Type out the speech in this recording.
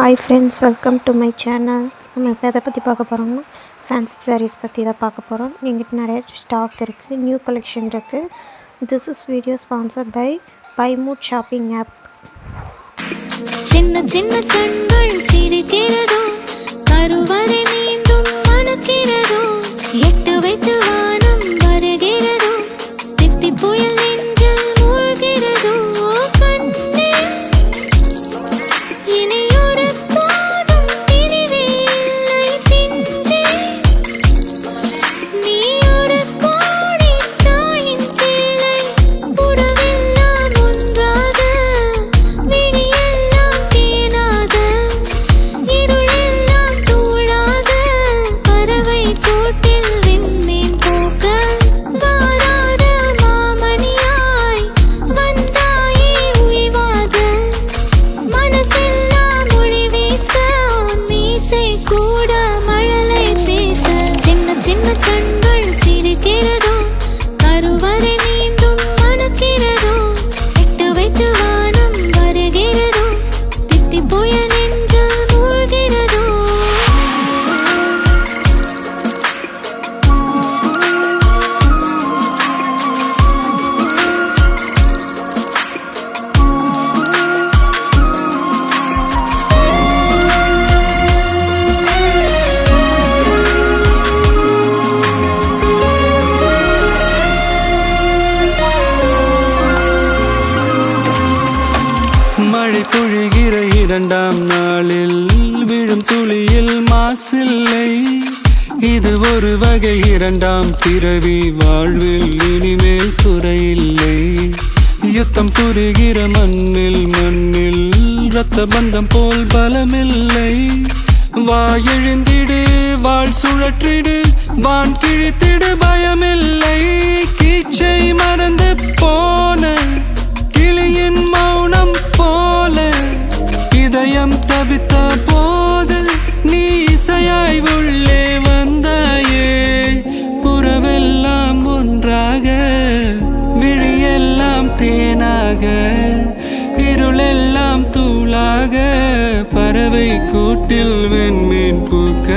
Hi friends, welcome to my channel. நம்ம இப்போ எதை பற்றி பார்க்க போகிறோம்னா ஃபேன்சி sarees பற்றி தான் பார்க்க போகிறோம். எங்கிட்ட நிறைய ஸ்டாக் இருக்குது, நியூ கலெக்ஷன் இருக்குது. This is video sponsored by Buymood shopping app. சின்ன சின்ன கண்கள் சிரிக்கிறதோ, கருவறை மீண்டும் மணக்கிறதோ, எட்டு வைத்து வானம் வருகிறதோ, தித்தி புயல் நெஞ்சில் மூழ்கிறதோ, கண்ணே இனியொரு போதும் பிரிவே இல்லை பிஞ்சே, நீ ஒரு கோடி தாயின் பிள்ளை, உறவெல்லாம் ஒன்றாக, விழியெல்லாம் தேனாக, இருளெல்லாம் தூளாக, பறவை கூட்டில் விண்மீன் போக்க, வாராத மாமணியாய் வந்தாயே உய்வாக, மனசெல்லாம் மொழி வீச, மீசை கூட மழலை பேச, சின்ன சின்ன கண்கள் சிரிக்கிறதோ, கருவறை மீண்டும் மணக்கிறதோ, எட்டு வைத்து வானம் வருகிறதோ, தித்தி புயல் நெஞ்சில் மூழ்கிறதோ. மழை பொழிகிற இரண்டாம் நாளில் விழும் துளியில் மாசில்லை, இது ஒரு வகை இரண்டாம் பிறவி, வாழ்வில் இனிமேல் குறையில்லை. யுத்தம் புரிகிற மண்ணில் மண்ணில் இரத்த பந்தம் போல் பலமில்லை. வா எழுந்திடு, வாழ் சுழற்றிடு, வான் கிழித்திடு, பயமில்லை. கீச்சை மறந்து போன கிளியின் மௌனம் போல, இதயம் தவித்த போது நீ இசையாய் உள்ளே வந்தாயே. உறவெல்லாம் ஒன்றாக, விழியெல்லாம் தேனாக, இருளெல்லாம் தூளாக, பறவை கூட்டில் வெண்மீன் பூக்க.